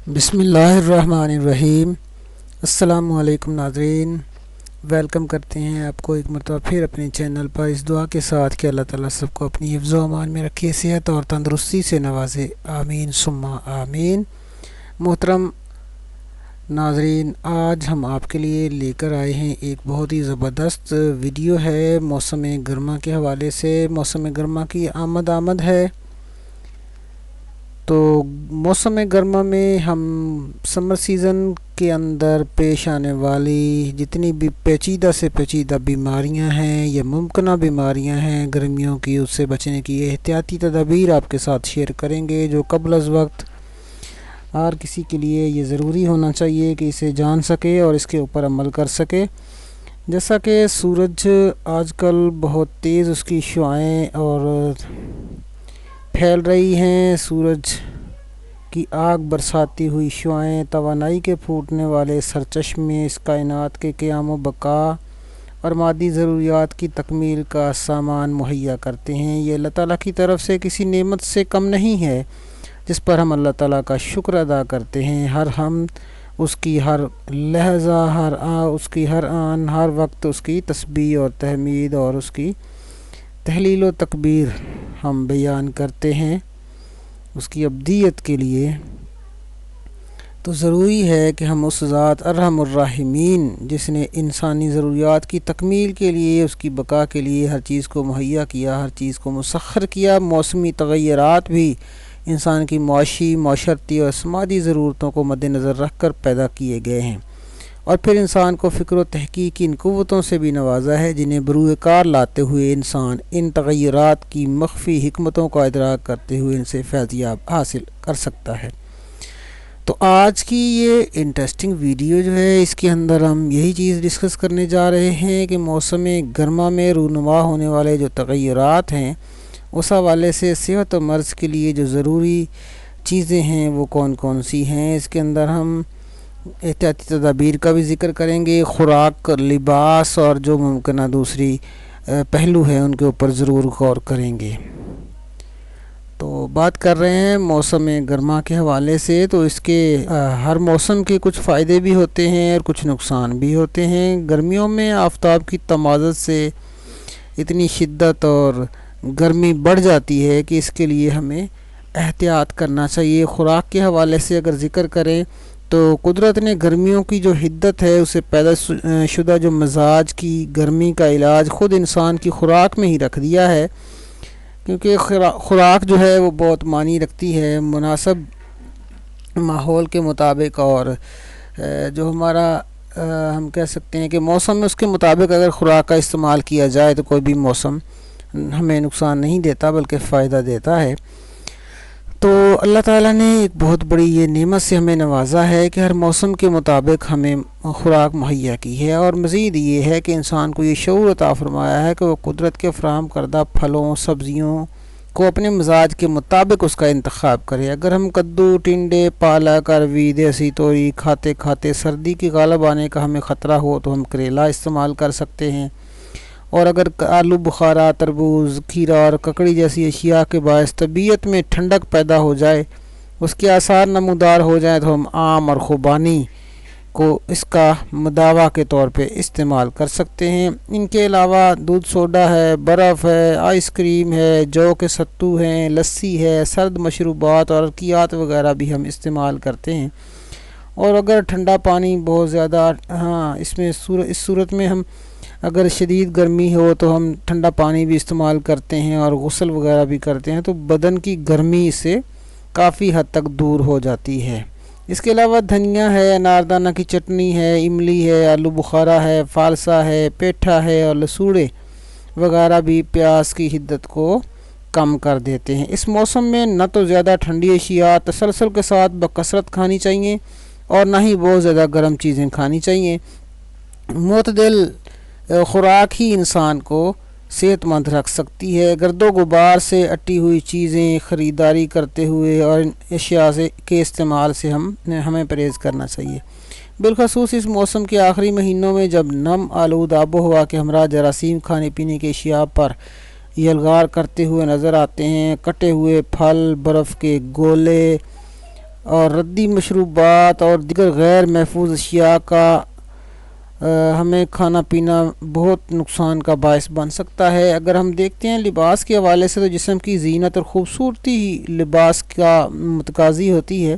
بسم اللہ الرحمن الرحیم۔ السلام علیکم ناظرین، ویلکم کرتے ہیں آپ کو ایک مرتبہ پھر اپنے چینل پر، اس دعا کے ساتھ کہ اللہ تعالیٰ سب کو اپنی حفظ و امان میں رکھے، صحت اور تندرستی سے نوازے، آمین ثم آمین۔ محترم ناظرین، آج ہم آپ کے لیے لے کر آئے ہیں ایک بہت ہی زبردست ویڈیو ہے موسم گرما کے حوالے سے۔ موسم گرما کی آمد ہے، تو موسم گرما میں ہم سمر سیزن کے اندر پیش آنے والی جتنی بھی پیچیدہ سے پیچیدہ بیماریاں ہیں یا ممکنہ بیماریاں ہیں گرمیوں کی، اس سے بچنے کی احتیاطی تدابیر آپ کے ساتھ شیئر کریں گے، جو قبل از وقت ہر کسی کے لیے یہ ضروری ہونا چاہیے کہ اسے جان سکے اور اس کے اوپر عمل کر سکے۔ جیسا کہ سورج آج کل بہت تیز اس کی شعاعیں اور پھیل رہی ہیں، سورج کی آگ برساتی ہوئی شعاعیں توانائی کے پھوٹنے والے سرچشمے اس کائنات کے قیام و بقا اور مادی ضروریات کی تکمیل کا سامان مہیا کرتے ہیں۔ یہ اللہ تعالیٰ کی طرف سے کسی نعمت سے کم نہیں ہے جس پر ہم اللہ تعالیٰ کا شکر ادا کرتے ہیں۔ ہر حمد اس کی، ہر لحظہ، اس کی ہر آن، ہر وقت اس کی تسبیح اور تحمید اور اس کی تحلیل و تکبیر ہم بیان کرتے ہیں اس کی ابدیت کے لیے۔ تو ضروری ہے کہ ہم اس ذات ارحم الراحمین جس نے انسانی ضروریات کی تکمیل کے لیے، اس کی بقا کے لیے ہر چیز کو مہیا کیا، ہر چیز کو مسخر کیا، موسمی تغیرات بھی انسان کی معاشی، معاشرتی اور سماجی ضرورتوں کو مد نظر رکھ کر پیدا کیے گئے ہیں، اور پھر انسان کو فکر و تحقیق کی ان قوتوں سے بھی نوازا ہے جنہیں بروئے کار لاتے ہوئے انسان ان تغیرات کی مخفی حکمتوں کا ادراک کرتے ہوئے ان سے فیضیاب حاصل کر سکتا ہے۔ تو آج کی یہ انٹرسٹنگ ویڈیو جو ہے، اس کے اندر ہم یہی چیز ڈسکس کرنے جا رہے ہیں کہ موسم گرما میں رونما ہونے والے جو تغیرات ہیں اس حوالے سے صحت و مرض کے لیے جو ضروری چیزیں ہیں وہ کون کون سی ہیں۔ اس کے اندر ہم احتیاطی تدابیر کا بھی ذکر کریں گے، خوراک، لباس اور جو ممکنہ دوسری پہلو ہیں ان کے اوپر ضرور غور کریں گے۔ تو بات کر رہے ہیں موسم گرما کے حوالے سے، تو اس کے ہر موسم کے کچھ فائدے بھی ہوتے ہیں اور کچھ نقصان بھی ہوتے ہیں۔ گرمیوں میں آفتاب کی تمازت سے اتنی شدت اور گرمی بڑھ جاتی ہے کہ اس کے لیے ہمیں احتیاط کرنا چاہیے۔ خوراک کے حوالے سے اگر ذکر کریں تو قدرت نے گرمیوں کی جو حدت ہے اسے پیدا شدہ جو مزاج کی گرمی کا علاج خود انسان کی خوراک میں ہی رکھ دیا ہے، کیونکہ خوراک جو ہے وہ بہت معنی رکھتی ہے۔ مناسب ماحول کے مطابق اور جو ہمارا ہم کہہ سکتے ہیں کہ موسم میں اس کے مطابق اگر خوراک کا استعمال کیا جائے تو کوئی بھی موسم ہمیں نقصان نہیں دیتا بلکہ فائدہ دیتا ہے۔ تو اللہ تعالیٰ نے ایک بہت بڑی یہ نعمت سے ہمیں نوازا ہے کہ ہر موسم کے مطابق ہمیں خوراک مہیا کی ہے، اور مزید یہ ہے کہ انسان کو یہ شعور عطا فرمایا ہے کہ وہ قدرت کے فراہم کردہ پھلوں، سبزیوں کو اپنے مزاج کے مطابق اس کا انتخاب کرے۔ اگر ہم کدو، ٹنڈے، پالک، اروی، دیسی توری کھاتے کھاتے سردی کی غالب آنے کا ہمیں خطرہ ہو تو ہم کریلا استعمال کر سکتے ہیں، اور اگر آلو بخارا، تربوز، کھیرا اور ککڑی جیسی اشیاء کے باعث طبیعت میں ٹھنڈک پیدا ہو جائے، اس کے آثار نمودار ہو جائیں تو ہم آم اور خوبانی کو اس کا مداوا کے طور پہ استعمال کر سکتے ہیں۔ ان کے علاوہ دودھ سوڈا ہے، برف ہے، آئس کریم ہے، جو کے ستو ہیں، لسی ہے، سرد مشروبات اور عرقیات وغیرہ بھی ہم استعمال کرتے ہیں۔ اور اگر ٹھنڈا پانی بہت زیادہ اس صورت میں ہم اگر شدید گرمی ہو تو ہم ٹھنڈا پانی بھی استعمال کرتے ہیں اور غسل وغیرہ بھی کرتے ہیں، تو بدن کی گرمی سے کافی حد تک دور ہو جاتی ہے۔ اس کے علاوہ دھنیا ہے، اناردانہ کی چٹنی ہے، املی ہے، آلو بخارا ہے، فالسا ہے، پیٹھا ہے اور لسوڑے وغیرہ بھی پیاس کی حدت کو کم کر دیتے ہیں۔ اس موسم میں نہ تو زیادہ ٹھنڈی اشیاء تسلسل کے ساتھ بکثرت کھانی چاہیے اور نہ ہی بہت زیادہ گرم چیزیں کھانی چاہیے۔ معتدل خوراک ہی انسان کو صحت مند رکھ سکتی ہے۔ گرد و غبار سے اٹی ہوئی چیزیں خریداری کرتے ہوئے اور اشیاء کے استعمال سے ہمیں پرہیز کرنا چاہیے، بالخصوص اس موسم کے آخری مہینوں میں جب نم آلود آب و ہوا کے ہمراہ جراثیم کھانے پینے کی اشیاء پر یلغار کرتے ہوئے نظر آتے ہیں۔ کٹے ہوئے پھل، برف کے گولے اور ردی مشروبات اور دیگر غیر محفوظ اشیاء کا ہمیں کھانا پینا بہت نقصان کا باعث بن سکتا ہے۔ اگر ہم دیکھتے ہیں لباس کے حوالے سے، تو جسم کی زینت اور خوبصورتی ہی لباس کا متقاضی ہوتی ہے۔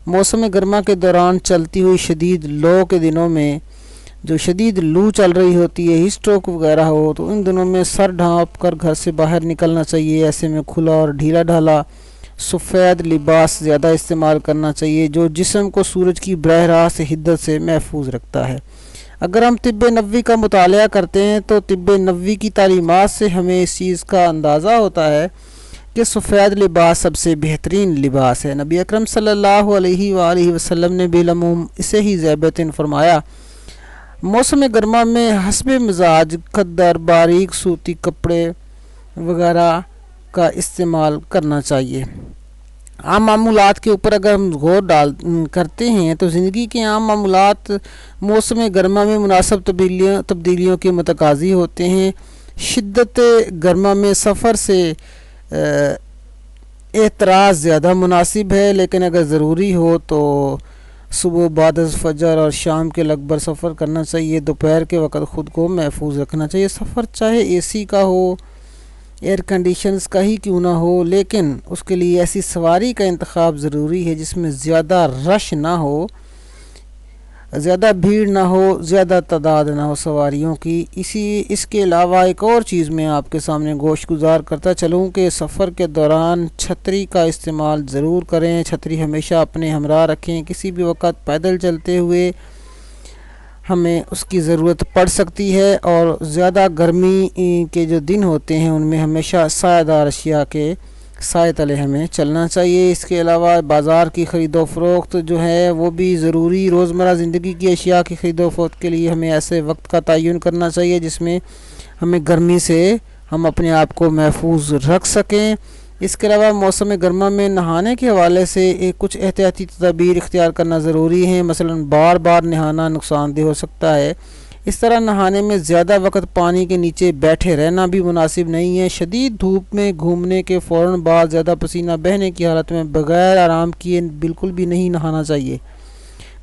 موسم گرما کے دوران چلتی ہوئی شدید لو کے دنوں میں جو شدید لو چل رہی ہوتی ہے، ہیٹ اسٹروک وغیرہ ہو، تو ان دنوں میں سر ڈھانپ کر گھر سے باہر نکلنا چاہیے۔ ایسے میں کھلا اور ڈھیلا ڈھالا سفید لباس زیادہ استعمال کرنا چاہیے، جو جسم کو سورج کی براہ راست حدت سے محفوظ رکھتا ہے۔ اگر ہم طب نبوی کا مطالعہ کرتے ہیں تو طب نبوی کی تعلیمات سے ہمیں اس چیز کا اندازہ ہوتا ہے کہ سفید لباس سب سے بہترین لباس ہے۔ نبی اکرم صلی اللہ علیہ وآلہ وسلم نے بالعموم اسے ہی ذیبتاً فرمایا، موسم گرما میں حسب مزاج کھدر باریک سوتی کپڑے وغیرہ کا استعمال کرنا چاہیے۔ عام معمولات کے اوپر اگر ہم غور کرتے ہیں تو زندگی کے عام معمولات موسم گرما میں مناسب تبدیلیوں کے متقاضی ہوتے ہیں۔ شدت گرما میں سفر سے اعتراض زیادہ مناسب ہے، لیکن اگر ضروری ہو تو صبح بعد از فجر اور شام کے لگ بھگ سفر کرنا چاہیے۔ دوپہر کے وقت خود کو محفوظ رکھنا چاہیے۔ سفر چاہے اے سی کا ہو، ایئر کنڈیشنز کا ہی کیوں نہ ہو، لیکن اس کے لیے ایسی سواری کا انتخاب ضروری ہے جس میں زیادہ رش نہ ہو، زیادہ بھیڑ نہ ہو، زیادہ تعداد نہ ہو سواریوں کی۔ اس کے علاوہ ایک اور چیز میں آپ کے سامنے گوش گزار کرتا چلوں کہ سفر کے دوران چھتری کا استعمال ضرور کریں۔ چھتری ہمیشہ اپنے ہمراہ رکھیں۔ کسی بھی وقت پیدل چلتے ہوئے ہمیں اس کی ضرورت پڑ سکتی ہے، اور زیادہ گرمی کے جو دن ہوتے ہیں ان میں ہمیشہ سایہ دار اشیاء کے سائے تلے ہمیں چلنا چاہیے۔ اس کے علاوہ بازار کی خرید و فروخت جو ہے وہ بھی ضروری، روزمرہ زندگی کی اشیاء کی خرید و فروخت کے لیے ہمیں ایسے وقت کا تعین کرنا چاہیے جس میں ہمیں گرمی سے ہم اپنے آپ کو محفوظ رکھ سکیں۔ اس کے علاوہ موسم گرما میں نہانے کے حوالے سے کچھ احتیاطی تدابیر اختیار کرنا ضروری ہیں۔ مثلا بار بار نہانا نقصان دہ ہو سکتا ہے۔ اس طرح نہانے میں زیادہ وقت پانی کے نیچے بیٹھے رہنا بھی مناسب نہیں ہے۔ شدید دھوپ میں گھومنے کے فوراً بعد زیادہ پسینہ بہنے کی حالت میں بغیر آرام کیے بالکل بھی نہیں نہانا چاہیے،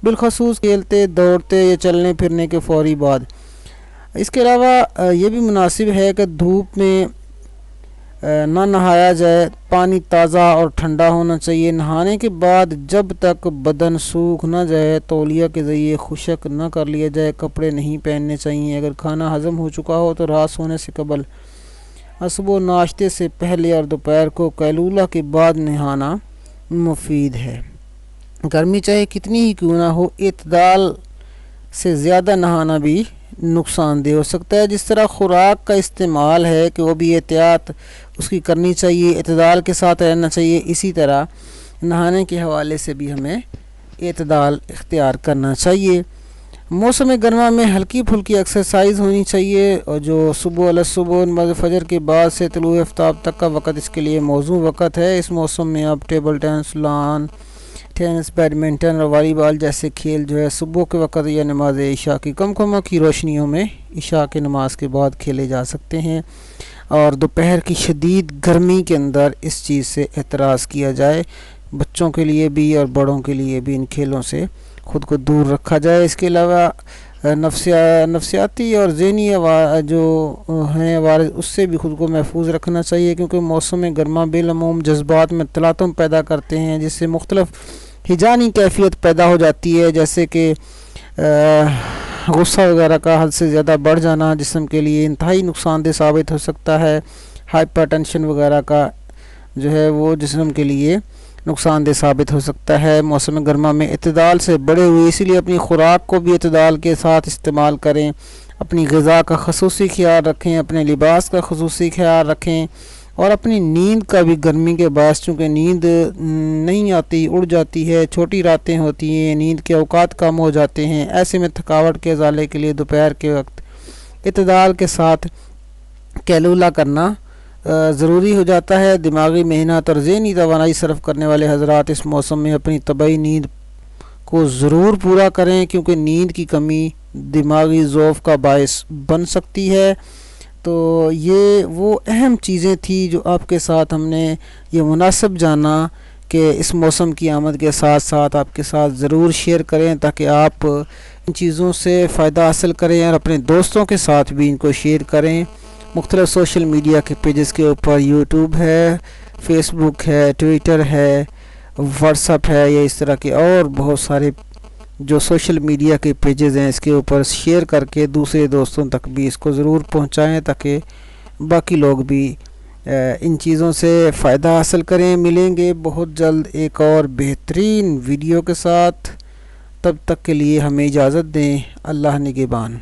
بالخصوص کھیلتے دوڑتے یا چلنے پھرنے کے فوری بعد۔ اس کے علاوہ یہ بھی مناسب ہے کہ دھوپ میں نہ نہایا جائے، پانی تازہ اور ٹھنڈا ہونا چاہیے۔ نہانے کے بعد جب تک بدن سوکھ نہ جائے تولیہ کے ذریعے خشک نہ کر لیا جائے، کپڑے نہیں پہننے چاہیے۔ اگر کھانا ہضم ہو چکا ہو تو رات سونے سے قبل، صبح ناشتے سے پہلے اور دوپہر کو قیلولہ کے بعد نہانا مفید ہے۔ گرمی چاہے کتنی ہی کیوں نہ ہو، اعتدال سے زیادہ نہانا بھی نقصان دہ ہو سکتا ہے۔ جس طرح خوراک کا استعمال ہے کہ وہ بھی احتیاط اس کی کرنی چاہیے، اعتدال کے ساتھ رہنا چاہیے، اسی طرح نہانے کے حوالے سے بھی ہمیں اعتدال اختیار کرنا چاہیے۔ موسم گرما میں ہلکی پھلکی ایکسرسائز ہونی چاہیے، اور جو صبح نماز فجر کے بعد سے طلوع آفتاب تک کا وقت اس کے لیے موزوں وقت ہے۔ اس موسم میں آپ table tennis, lawn tennis, badminton اور والی بال جیسے کھیل جو ہے صبح کے وقت یا نماز عشاء کی کم کی روشنیوں میں عشاء کی نماز کے بعد کھیلے جا سکتے ہیں، اور دوپہر کی شدید گرمی کے اندر اس چیز سے اعتراض کیا جائے۔ بچوں کے لیے بھی اور بڑوں کے لیے بھی ان کھیلوں سے خود کو دور رکھا جائے۔ اس کے علاوہ نفسیاتی اور ذہنی جو ہیں عوارض، اس سے بھی خود کو محفوظ رکھنا چاہیے، کیونکہ موسم گرما بالعموم جذبات میں تلاطم پیدا کرتے ہیں، جس سے مختلف ہیجانی کیفیت پیدا ہو جاتی ہے، جیسے کہ غصہ وغیرہ کا حد سے زیادہ بڑھ جانا جسم کے لیے انتہائی نقصان دہ ثابت ہو سکتا ہے۔ ہائپر ٹینشن وغیرہ کا جو ہے وہ جسم کے لیے نقصان دہ ثابت ہو سکتا ہے۔ موسم گرما میں اعتدال سے بڑے ہوئے، اسی لیے اپنی خوراک کو بھی اعتدال کے ساتھ استعمال کریں، اپنی غذا کا خصوصی خیال رکھیں، اپنے لباس کا خصوصی خیال رکھیں، اور اپنی نیند کا بھی گرمی کے باعث چونکہ نیند نہیں آتی، اڑ جاتی ہے، چھوٹی راتیں ہوتی ہیں، نیند کے اوقات کم ہو جاتے ہیں، ایسے میں تھکاوٹ کے ازالے کے لیے دوپہر کے وقت اعتدال کے ساتھ قیلولہ کرنا ضروری ہو جاتا ہے۔ دماغی محنت اور ذہنی توانائی صرف کرنے والے حضرات اس موسم میں اپنی طبعی نیند کو ضرور پورا کریں، کیونکہ نیند کی کمی دماغی ضعف کا باعث بن سکتی ہے۔ تو یہ وہ اہم چیزیں تھیں جو آپ کے ساتھ ہم نے یہ مناسب جانا کہ اس موسم کی آمد کے ساتھ ساتھ آپ کے ساتھ ضرور شیئر کریں تاکہ آپ ان چیزوں سے فائدہ حاصل کریں اور اپنے دوستوں کے ساتھ بھی ان کو شیئر کریں۔ مختلف سوشل میڈیا کے پیجز کے اوپر یوٹیوب ہے، فیس بک ہے، ٹویٹر ہے، واٹس ایپ ہے، یا اس طرح کے اور بہت سارے جو سوشل میڈیا کے پیجز ہیں اس کے اوپر شیئر کر کے دوسرے دوستوں تک بھی اس کو ضرور پہنچائیں تاکہ باقی لوگ بھی ان چیزوں سے فائدہ حاصل کریں۔ ملیں گے بہت جلد ایک اور بہترین ویڈیو کے ساتھ، تب تک کے لیے ہمیں اجازت دیں۔ اللہ نگہبان۔